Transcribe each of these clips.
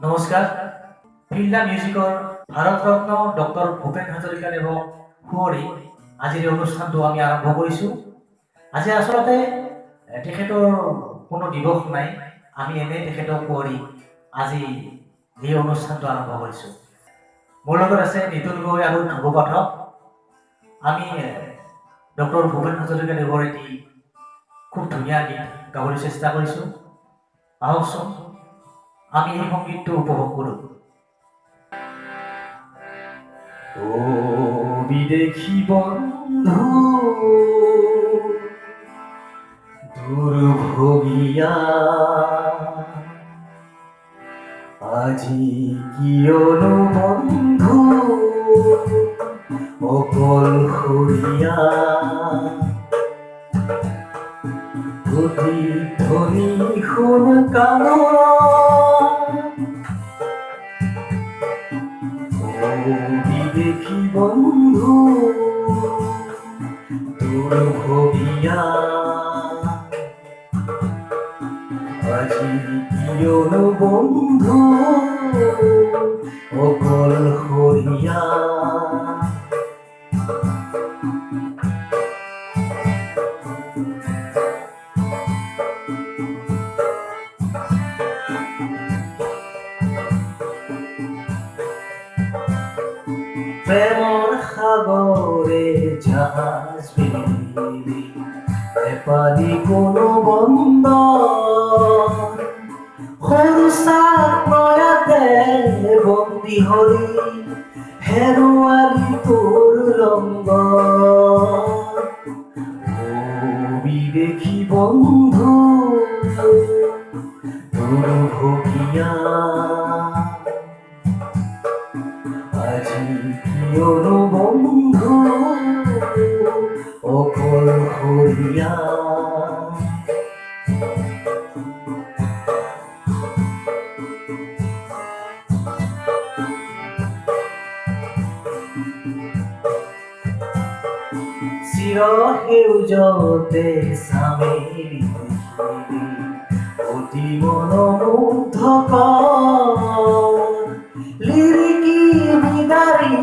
নমস্কাৰ ফিল্ডা মিউজিকৰ ভাৰতৰত্ন ডক্টৰ ভূপেন হাজৰিকাদেৱৰ সুঁৱৰি আজিৰ এই অনুষ্ঠানটো আমি আৰম্ভ কৰিছোঁ। আজি আচলতে তেখেতৰ কোনো দিৱস নাই, আমি এনেই তেখেতক সুঁৱৰি আজি এই অনুষ্ঠানটো আৰম্ভ কৰিছোঁ। মোৰ লগত আছে নিতুল গগৈ আৰু ধ্ৰুৱ পাঠক। আমি ডক্টৰ ভূপেন হাজৰিকাদেৱৰ এটি খুব ধুনীয়া গীত গাবলৈ চেষ্টা কৰিছোঁ। আহকচোন আমি এই সংগীতটো উপভোগ কৰোঁ। ও বিদেশী বন্ধু দুৰ্ভোগিয়া, আজি কিয়নো বন্ধু অকলশৰীয়া, প্ৰতিধ্বনি শুন কানৰ, বিদেশী বন্ধু দুৰ্ভোগিয়া, আজি কিয়নো বন্ধু অকলশৰীয়া। প্ৰেমৰ সাগৰে জাহাজ বিলি নেপালি কোনো বন্দৰ, সৰু চাকয়াতে বন্দী হলি হেৰুৱালি তোৰ লংগৰ। বিদেশী বন্ধু দুৰ্ভোগিয়া, আজি কিয়নো বন্ধু অকলশৰীয়া। চিৰ সেউজতে চামেলি দেখিলি অতি মনোমুগ্ধকৰ, লিৰিকি বিদাৰী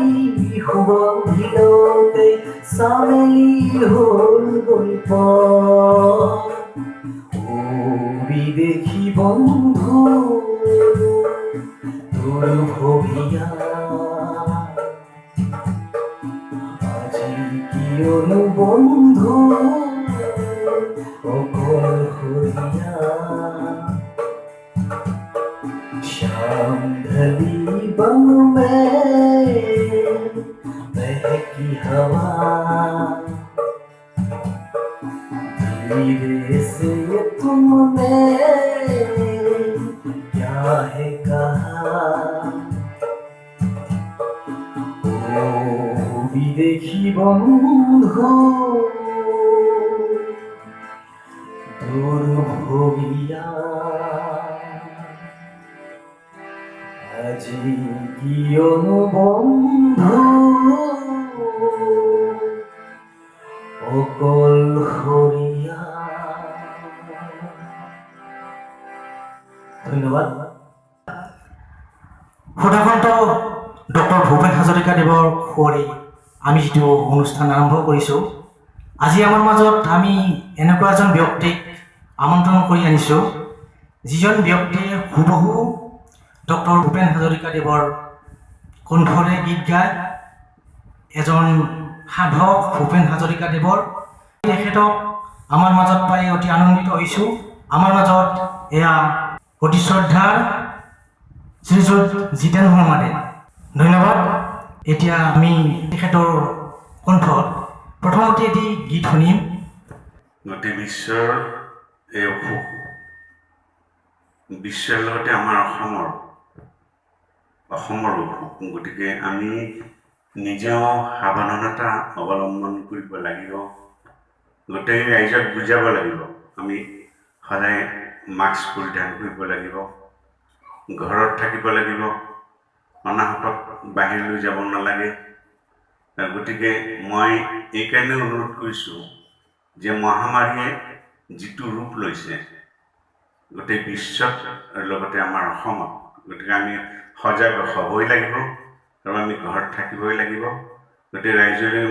সুগন্ধিলতে চামেলি হ'ল গল্প। ও বিদেশী বন্ধু দুৰ্ভোগিয়া, আজি কিয়নো বন্ধু অকলশৰীয়া। शाम ढली बन में बहकी हवा, धीरे से तुमने क्या है कहा, ओ विदेशी बंधु दुर्भोगिया, আজি কিয়নো বন্ধু অকলশৰীয়া। ধন্যবাদ। সুধাকণ্ঠ ডক্টৰ ভূপেন হাজৰিকাদেৱৰ সুঁৱৰি আমি যিটো অনুষ্ঠান আৰম্ভ কৰিছোঁ, আজি আমাৰ মাজত আমি এনেকুৱা এজন ব্যক্তিক আমন্ত্ৰণ কৰি আনিছোঁ, যিজন ব্যক্তিয়ে হুবহু ডক্টৰ ভূপেন হাজৰিকাদেৱৰ কণ্ঠৰে গীত গায়। এজন সাধক ভূপেন হাজৰিকাদেৱৰ, তেখেতক আমাৰ মাজত পাই অতি আনন্দিত হৈছোঁ। আমাৰ মাজত এয়া অতি শ্ৰদ্ধাৰ শ্ৰীযুত জিতেন শৰ্মাদেৱ। ধন্যবাদ। এতিয়া আমি তেখেতৰ কণ্ঠত প্ৰথমতে এটি গীত শুনিম। গোটেই বিশ্বৰ এই অসুখ, বিশ্বৰ লগতে আমাৰ অসমৰ অসুখ, গতিকে আমি নিজেও সাৱধানতা অৱলম্বন কৰিব লাগিব। গোটেই ৰাইজক বুজাব লাগিব আমি সদায় মাস্ক পৰিধান কৰিব লাগিব, ঘৰত থাকিব লাগিব, অনাহকত বাহিৰলৈ যাব নালাগে। গতিকে মই এইকাৰণে অনুৰোধ কৰিছোঁ যে মহামাৰীয়ে যিটো ৰূপ লৈছে গোটেই বিশ্বত লগতে আমাৰ অসমত গতিকে আমি সজাগ হ'বই লাগিব আৰু আমি ঘৰত থাকিবই লাগিব। গতিকে ৰাইজলৈ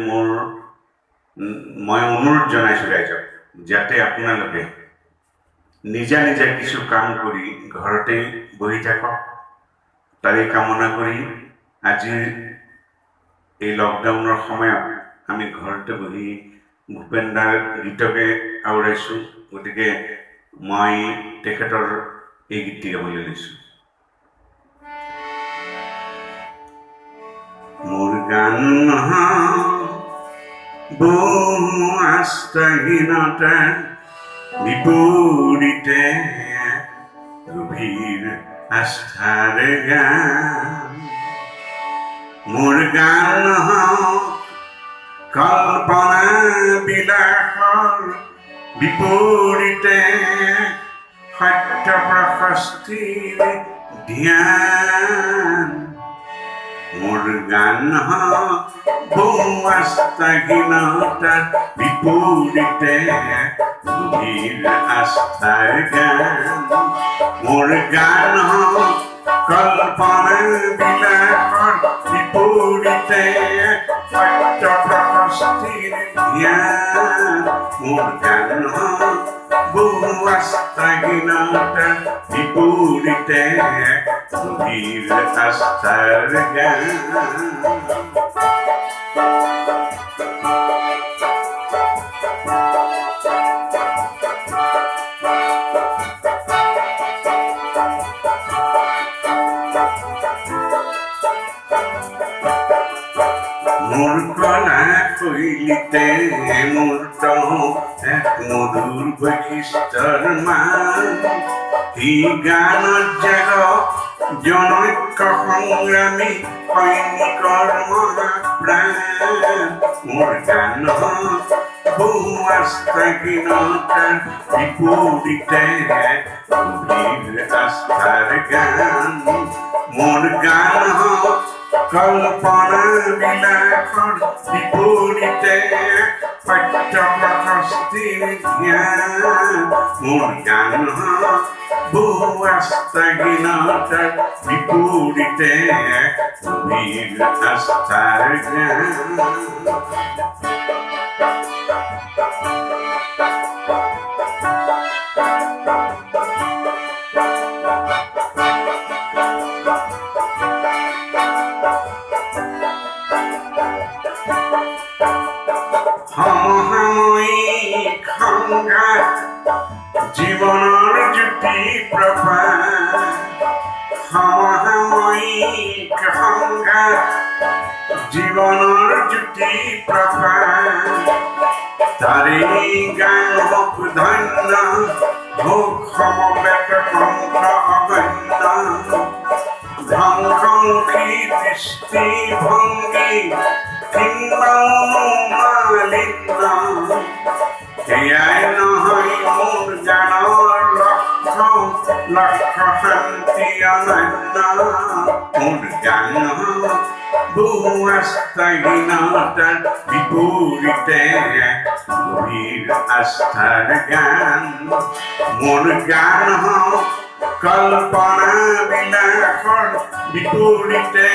মই অনুৰোধ জনাইছোঁ ৰাইজক, যাতে আপোনালোকে নিজা নিজা কিছু কাম কৰি ঘৰতে বহি থাকক। তাৰে কামনা কৰি আজিৰ এই লকডাউনৰ সময়ত আমি ঘৰতে বহি ভূপেন দাৰ গীতকে আওৰাইছোঁ। গতিকে মই তেখেতৰ এই গীতটি গাবলৈ লৈছোঁ। মোৰ গান বহু আস্থাহীনতাৰ বিপৰীতে গভীৰ আস্থাৰ গান। মোৰ গান কল্পনা বিলাসৰ বিপৰীতে সত্য প্ৰশস্তিৰ ধ্যান। মোৰ গান বহু আস্থাহীনতাৰ বিপৰীতে গভীৰ আস্থাৰ গান। মোৰ গান কল্পনা বিলাসৰ বিপৰীতে সত্য প্ৰশস্তিৰ ধ্যান। মোৰ গান বহু আস্থাহীনতাৰ বিপৰীতে গভীৰ আস্থাৰ গান। মোৰ কলা শৈলীতে মূৰ্ত এক মধুৰ বৈশিষ্ট্যৰ মান। ই গানত জাগ জনৈক সংগ্ৰামী সৈনিকৰ মহাপ্ৰাণ। মোৰ গান বহু আস্থাহীনতাৰ বিপৰীতে গভীৰ আস্থাৰ গান। মোৰ গান কল্পনা বিলাসৰ বিপৰীতে সত্য প্ৰশস্তিৰ ধ্যান। মোৰ গান বহু আস্থাহীনতাৰ বিপৰীতে গভীৰ আস্থাৰ গান। সমসাময়িক সংঘাত জীৱনৰ জ্যোতি প্ৰভা। সমসাময়িক সংঘাত জীৱনৰ জ্যোতি প্ৰভা। তাৰে গান হওক ধন্য, হওক সমবেত কণ্ঠ অগণ্য। ধ্বংসমুখী দৃষ্টিভংগী কিংবা মালিন্য, এয়াই নহয় মোৰ গানৰ লক্ষ্য, লক্ষ্য শান্তি অনন্য। মোৰ গান বহু আস্থাহীনতাৰ বিপৰীতে গভীৰ আস্থাৰ গান। মোৰ গান কল্পনা বিলাসৰ বিপৰীতে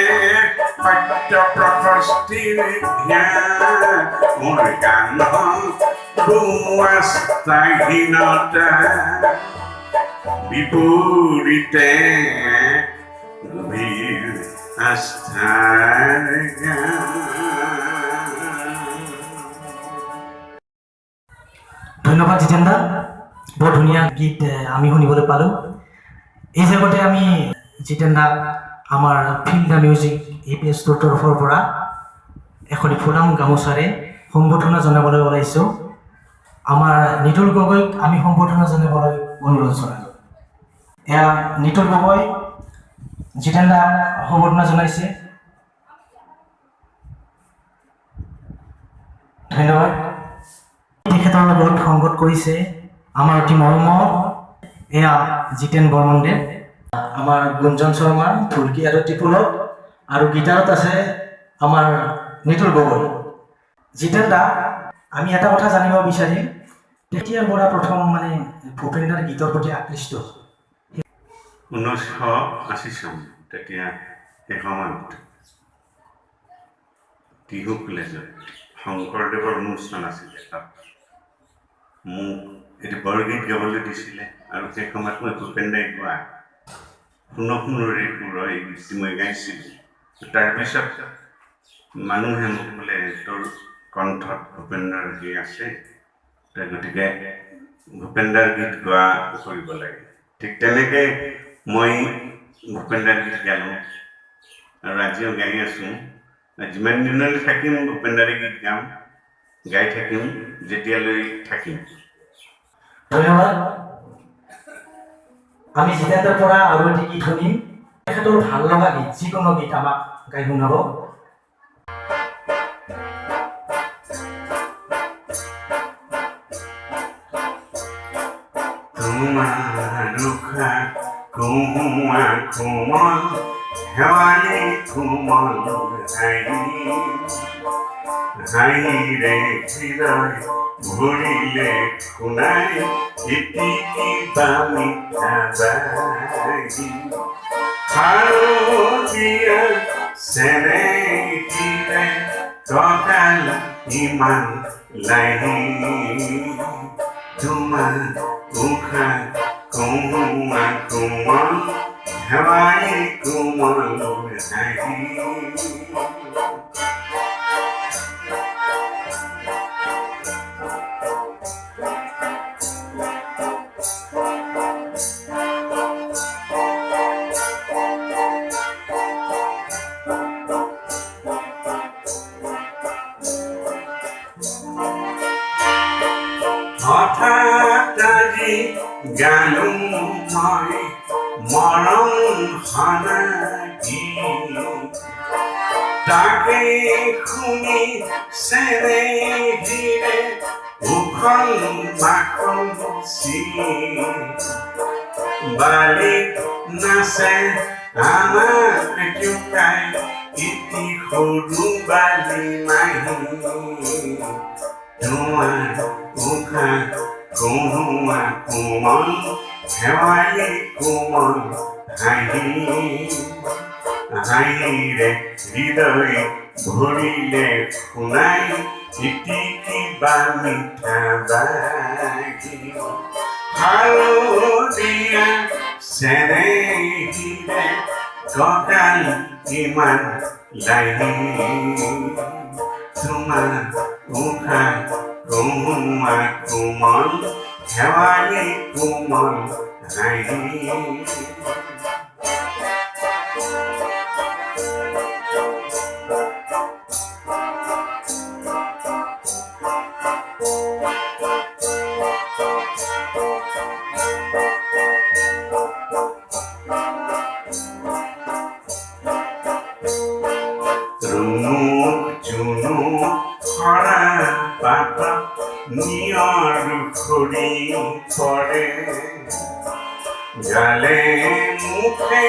সত্য প্ৰশস্তিৰ ধ্যান। মোৰ গান বহু আস্থাহীনতাৰ বিপৰীতে গভীৰ আস্থাৰ গান। ধন্যবাদ জিতেন দা, বৰ ধুনীয়া গীত আমি শুনিবলৈ পালোঁ। এই জেগাতে আমি জিতেন দা আমাৰ ফিল্ড দ্য মিউজিক APS টোৰ তৰফৰ পৰা এখনি ফুলাম গামোচাৰে সম্বৰ্ধনা জনাবলৈ ওলাইছোঁ। আমাৰ নিতুল গগৈক আমি সম্বৰ্ধনা জনাবলৈ অনুৰোধ জনালোঁ। এয়া নিতুল গগৈ, জিতেন দা সম্বৰ্ধনা জনাইছে। ধন্যবাদ। তেখেতৰ লগত সংগত কৰিছে আমাৰ অতি মৰমৰ এয়া জিতেন বৰ্মনদেৱ, আমাৰ গুঞ্জন শৰ্মা ঢুলকি আৰু ত্ৰিপুলত, আৰু গীটাৰত আছে আমাৰ নিতুল গগৈ। জিতেন দা, আমি এটা কথা জানিব বিচাৰিম, তেতিয়াৰ পৰা প্ৰথম ভূপেন দাৰ গীতৰ প্ৰতি আকৃষ্ট 1980 চন তেতিয়া সেই সময়ত টিহু কলেজত শংকৰদেৱৰ অনুষ্ঠান আছিলে তাত মোক এটি বৰগীত গাবলৈ দিছিলে আৰু সেই সময়ত মই ভূপেন দাই গোৱা শুনো শুনোৰে সুৰৰ এই গীতটি মই গাইছিলোঁ তাৰপিছত মানুহে মোক বোলে তোৰ কণ্ঠত ভূপেন্দ্ৰৰ গীত আছে গতিকে ভূপেন্দ্ৰৰ গীত গোৱা কৰিব লাগে ঠিক তেনেকৈ মই ভূপেন্দ্ৰৰ গীত গালোঁ আৰু আজিও গাই আছোঁ যিমান দিনলৈ থাকিম ভূপেন্দ্ৰৰ গীত গাম গাই থাকিম যেতিয়ালৈ থাকিম ধন্যবাদ আমি জিতেন্দ্ৰৰ পৰা আৰু এটি গীত শুনিম তেখেতৰ ভাল লগা গীত যিকোনো গীত আমাক গাই শুনাব তোমাৰ ৰুখা কোমা কোমল শেৱালি কোমল হাঁহিৰে হৃদয় ভৰিলে শুনাই এটি কিবা মিঠা বাগি শাৰদীয়া চেনেহীৰে কঁকাল ইমান লাহি তোমাৰ উষা কোমা কোমল শেৱালি কোমল হাঁহি হঠাৎ আজি গালো মই মৰম সানাকি তাকে শুনি চেনেহীৰে উখল মাখল বালিত নাচে আমাক জোকাই ইতি সৰু বালি মাহি তোমাৰ উষা কোমা কোমল শেৱালি কোমল হাঁহিৰে হৃদয় ভৰিলে শুনাই ইতি কিবা মিঠা বাগি শাৰদীয়া চেনেহীৰে কঁকাল ইমান লাহি তোমাৰ উষা কোমা কোমল শেৱালি কোমল হাঁহি খৰা পাত নিয়ৰ খৰি পৰে গালে মুখে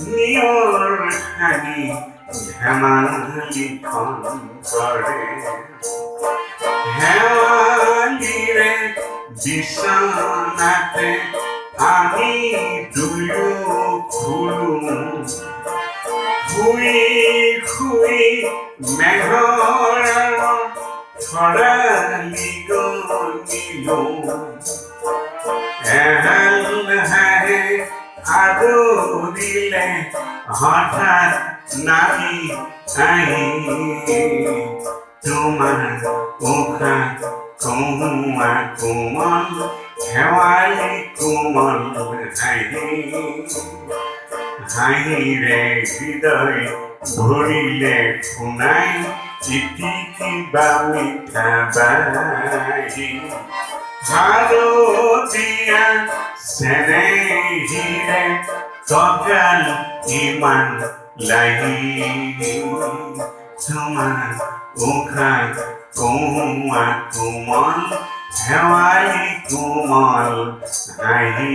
নিয়ৰ সানি ধেমালিখন কৰে শেৱালিৰে বিচনাতে আমি দুয়ো ফুলো শুই শুই মেঘৰ খৰালি গনিলো এহাল হাঁহে আদৰিলে হঠাৎ নামি আহি তোমাৰ উষা কোমা কোমল শেৱালি কোমল হাঁহিৰে হৃদয় ভৰিলে শুনাই ইতি কিবা মিঠা বাগি শাৰদীয়া চেনেহীৰে কঁকাল ইমান লাহি তোমাৰ উষা কোমা কোমল শেৱালি কোমল হাঁহি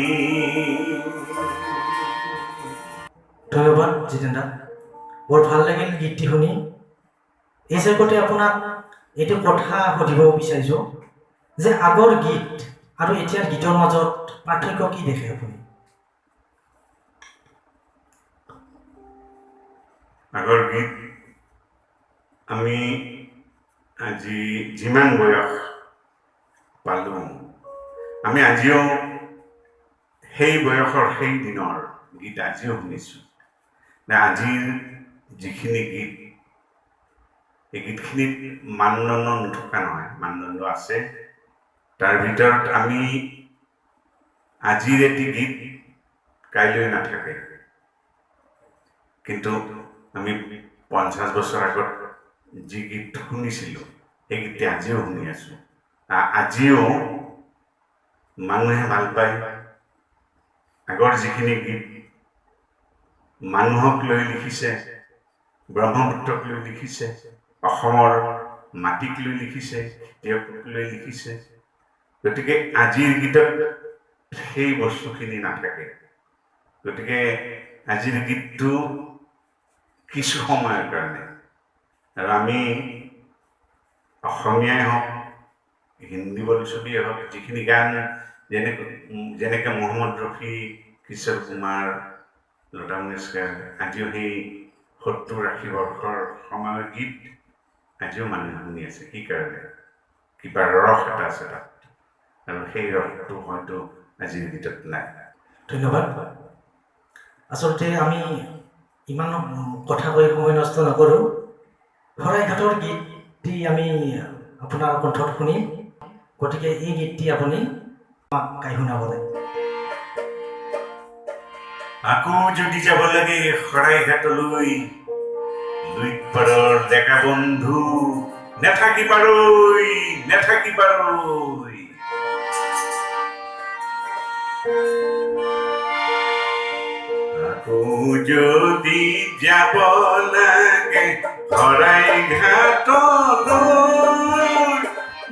ধন্যবাদ জিতেন্দ্ৰ বৰ ভাল লাগিল গীতটি শুনি এই জেগাতে আপোনাক এইটো কথা সুধিব বিচাৰিছোঁ যে আগৰ গীত আৰু এতিয়াৰ গীতৰ মাজত পাৰ্থক্য কি দেখে আপুনি আগৰ গীত আমি আজি যিমান বয়স পালোঁ আমি আজিও সেই বয়সৰ সেই দিনৰ গীত আজিও শুনিছোঁ নে আজিৰ যিখিনি গীত এই গীতখিনিত মানদণ্ড নথকা নহয়, মানদণ্ড আছে। তাৰ ভিতৰত আমি আজিৰ এটি গীত কাইলৈ নাথাকে, কিন্তু আমি 50 বছৰ আগত যি গীত শুনিছিলোঁ সেই গীত আজিও শুনি আছোঁ। আজিও মানুহে ভাল পায়। আগৰ যিখিনি গীত মানুহক লৈ লিখিছে, ব্ৰহ্মপুত্ৰক লৈ লিখিছে, অসমৰ মাটিক লৈ লিখিছে, খেতিয়কক লৈ লিখিছে। গতিকে আজিৰ গীতত সেই বস্তুখিনি নাথাকে। গতিকে আজিৰ গীতটো কিছু সময়ৰ কাৰণে, আৰু আমি অসমীয়াই হওক হিন্দী বোলছবিয়ে হওক যিখিনি গান যেনেকৈ মহম্মদ ৰফি, কিশোৰ কুমাৰ, লতা মংগেশকাৰ আজিও সেই 70-80 বৰ্ষৰ সময়ৰ গীত আজিও মানুহে শুনি আছে। কি কাৰণে? কিবা ৰস এটা আছে তাত, আৰু সেই ৰসটো হয়তো আজিৰ গীতত নাই। ধন্যবাদ। আচলতে আমি ইমান কথা কৈ সময় নষ্ট নকৰোঁ। শৰাইঘাটৰ গীতটি আমি আপোনাৰ কণ্ঠত শুনিম। গতিকে এই গীতটি আপুনি আমাক গাই শুনাবলৈ। আকৌ যদি যাব লাগে শৰাইঘাটলৈ, লুইত পাৰৰ ডেকা বন্ধু নেথাকিবাৰৈ, নেথাকিবাৰৈ। আকৌ যদি যাব লাগে শৰাইঘাটলৈ,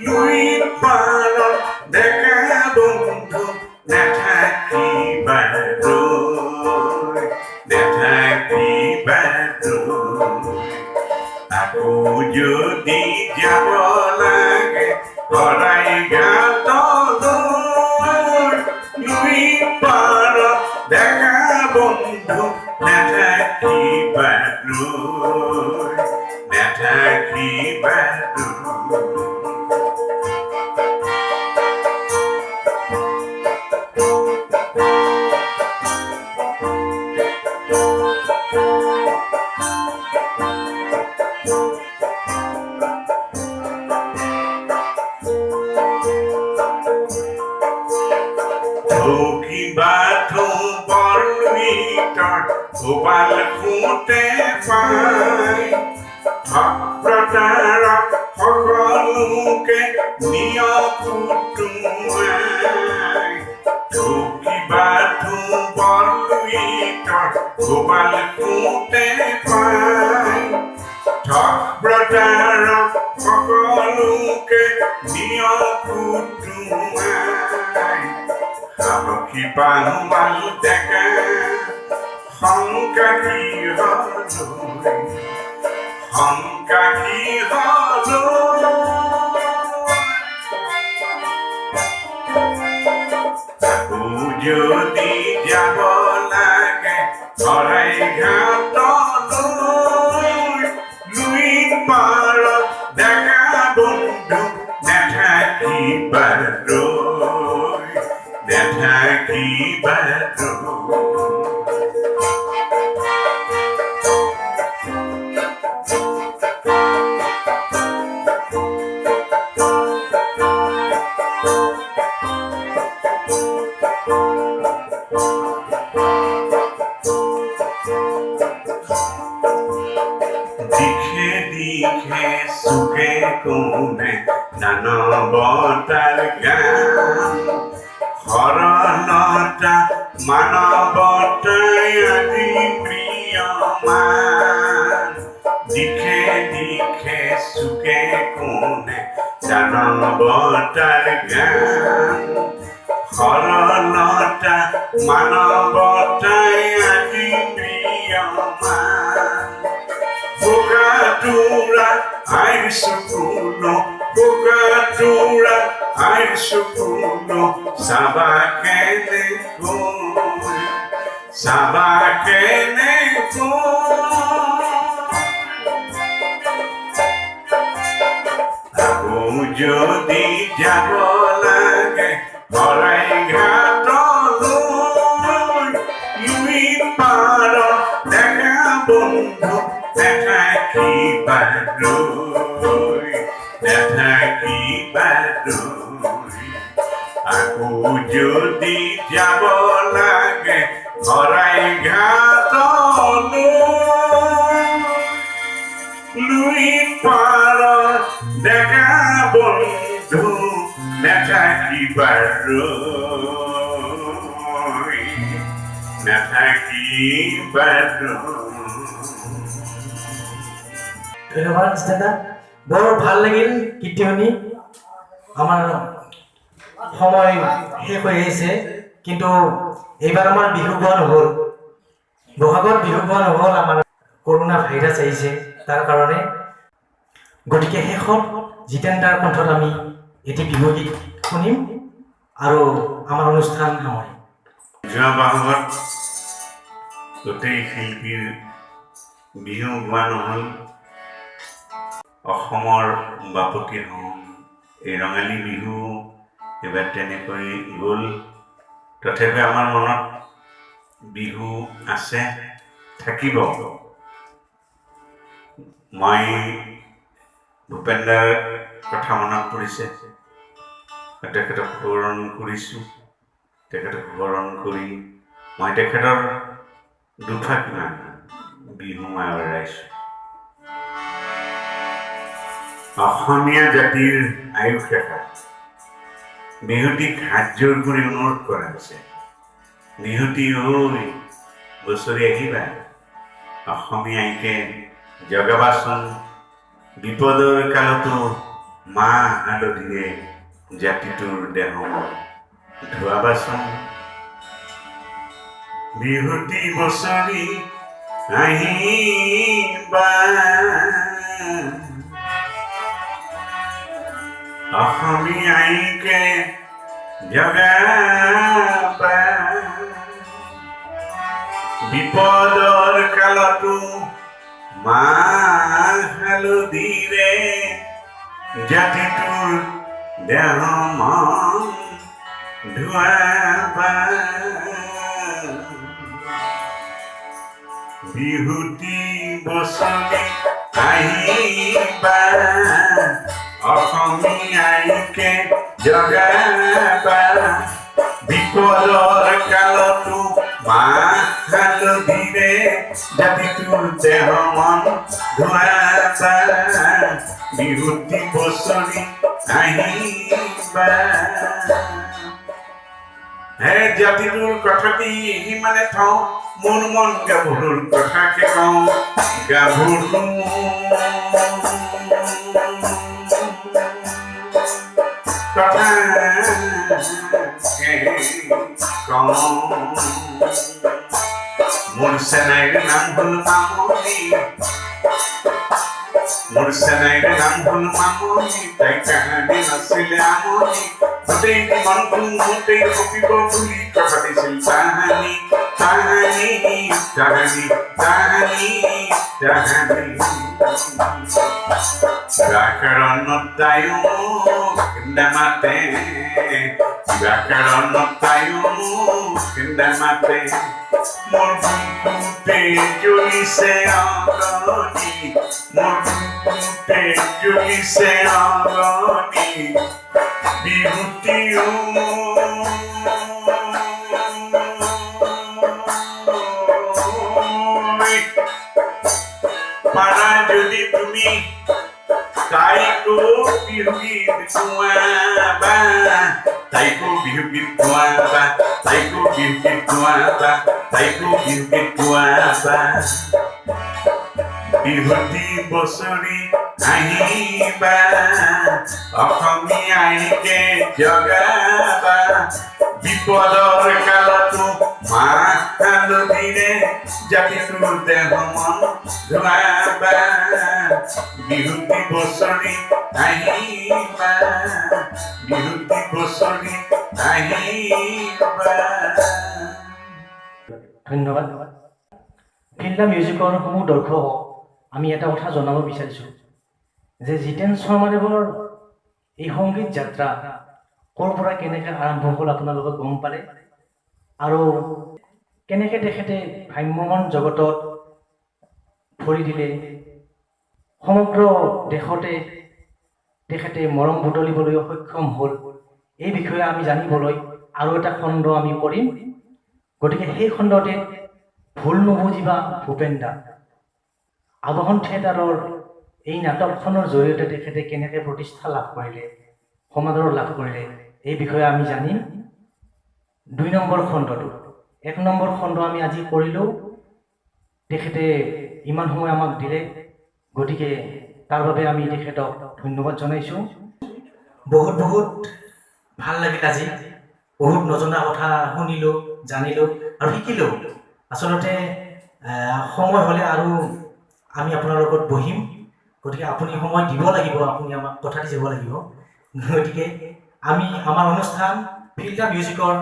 লুইত পাৰৰ ডেকা বন্ধু নেথাকিবাৰৈ, নেথাকিবাৰৈ। আকৌ যদি যাব লাগে শৰাইঘাটলৈ, লুইত পাৰৰ ডেকা বন্ধু নেথাকিবাৰৈ, নেথাকিবাৰৈ। গোপাল খুঁটে পাই ভক্ততাৰক সকলোকে নিয় কুটুমাই। কিবা বৰলুইতৰ গোপাল খুঁটে পাই ভক্ততাৰক সকলোকে নিয় কুটুমাই। সাহসী পাহমাল ডেকা শংকা কি হলৈ, শংকা কি হলৈ। যদি যাব লাগে শৰাইঘাটলৈ, লুইত পাৰত ডেকা বন্ধু নেথাকিবাৰৈ, নেথাকিবাৰৈ। দিখে দিখে সুখে কোণে নানৱতাৰ গান, সৰলতা মানৱতাই আজি প্ৰিয়মান। দিখে দিখে সুখে কোণে নানৱতাৰ গান, সৰলতা মানৱতাই আজি প্ৰিয়মান। Bogatura, ai sukuno, Bogatura, ai sukuno, sabakene koi, sabakene koi. যদি যাব লাগে ভৰাই ঘাটলৈ লুই পাৰ দেখা বন্ধু নাথাকিবা ৰৈ নাথাকিবা ৰৈ আকৌ যদি যাব লাগে ভৰাই ঘাটলৈ লুই পাৰ দেখা বন্ধু নাথাকিবা ৰৈ নাথাকিবা ৰৈ ধন্যবাদ দাদা বৰ ভাল লাগিল গীতটি শুনি আমাৰ সময় শেষ হৈ আহিছে কিন্তু এইবাৰ আমাৰ বিহু গোৱা নহ'ল বহাগত বিহু গোৱা নহ'ল আমাৰ কৰোণা ভাইৰাছ আহিছে তাৰ কাৰণে গতিকে শেষত জিতেন দাৰ কণ্ঠত আমি এটি বিহু গীত শুনিম আৰু আমাৰ অনুষ্ঠান সামৰিম যোৱা বহাগত গোটেই শিল্পীৰ বিহু গোৱা নহ'ল অসমৰ বাপতি সাহোন এই ৰঙালী বিহু এইবাৰ তেনেকৈ গ'ল তথাপি আমাৰ মনত বিহু আছে থাকিব মই ভূপেন্দাৰ কথা মনত পৰিছে তেখেতক সোঁৱৰণ কৰিছোঁ তেখেতক সোঁৱৰণ কৰি মই তেখেতৰ দুফাকমান বিহু আওৰাইছোঁ অসমীয়া জাতিৰ আয়ুস ৰেখা বিহুটিক হাতযোৰ কৰি অনুৰোধ কৰা হৈছে বিহুটি ঐ বছৰি আহিবা অসমীয়া আইকে জগাবাচোন বিপদৰ কালতো মাহ হালধিৰে জাতিটোৰ দেহ ধোৱাবাচোন বিহুটি বছৰি আহিবা অসমীয়া আইকে জগাবা বিপদৰ কালতো মাহ হালধিৰে জাতিটোৰ দেহ মন ধোৱাবা বিহুটি বছৰি আহিবা অসমীয়া আইকে জগাবা বিপদৰ কালতো মাহ হালধিৰে জাতিটোৰ দেহ মন ধোৱাবা বিহুটি বছৰি আহিবা হে জাতিটোৰ কথাটি সিমানে থওঁ মোৰ মন গাভৰুৰ কথাকে কওঁ গাভৰু মোৰ চেনাইৰ নাম হ'ল মামনি মোৰ চেনাইৰ নাম হ'ল মামনি তাই কাহানি নাছিলে আমনি গোটেই মনটো মোতেই কপিব বুলি কথা দিছিল তাহানি তাহানি তাহানি তাহানি তাহানি ব্যাকৰণত তায়ো কেন্দা মাতে ব্যাকৰণত তায়ো কেন্দা মাতে মোৰ বুকুতে জ্বলিছে অগনি মোৰ বুকুতে জ্বলিছে অগনি বিহুটিও পাৰা যদি তুমি তাইকো বিহু গীত গোৱাবা তাইকো বিহু গীত গোৱাবা তাইকো বিহু গীত গোৱাবা তাইকো বিহু গীত গোৱাবা বিহুটি বছৰি আহিবা অসমীয়া আইকে জগাবা বিপদৰ কালতো মাহ হালধিৰে জাতিটোৰ দেহ মন ধোৱাবা বিহুটি বছৰি আহিবা বিহুটি বছৰি আহিবা ধন্যবাদ ফিল্ডা মিউজিকৰ সমূহ দৰ্শকক আমি এটা কথা জনাব বিচাৰিছোঁ যে জিতেন শৰ্মাদেৱৰ এই সংগীত যাত্ৰা ক'ৰ পৰা কেনেকৈ আৰম্ভ হ'ল আপোনালোকে গম পালে আৰু কেনেকৈ তেখেতে ভ্ৰাম্যমাণ জগতত ভৰি দিলে সমগ্ৰ দেশতে তেখেতে মৰম বুটলিবলৈ সক্ষম হ'ল এই বিষয়ে আমি জানিবলৈ আৰু এটা খণ্ড আমি কৰিম গতিকে সেই খণ্ডতে ভুল নুবুজিবা ভূপেন দা আবাহন থিয়েটাৰৰ এই নাটকখনৰ জৰিয়তে তেখেতে কেনেকৈ প্ৰতিষ্ঠা লাভ কৰিলে সমাদৰ লাভ কৰিলে এই বিষয়ে আমি জানিম 2 নম্বৰ খণ্ডটো 1 নম্বৰ খণ্ড আমি আজি কৰিলোঁ তেখেতে ইমান সময় আমাক দিলে গতিকে তাৰ বাবে আমি তেখেতক ধন্যবাদ জনাইছোঁ বহুত বহুত ভাল লাগিল আজি বহুত নজনা কথা শুনিলোঁ জানিলোঁ আৰু শিকিলোঁ আচলতে সময় হ'লে আৰু আমি আপোনাৰ লগত বহিম গতিকে আপুনি সময় দিব লাগিব আপুনি আমাক কথা দি যাব লাগিব গতিকে আমি আমাৰ অনুষ্ঠান ফিল্টাৰ মিউজিকৰ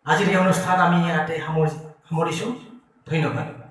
আজিৰ এই অনুষ্ঠান আমি ইয়াতে সামৰিছোঁ ধন্যবাদ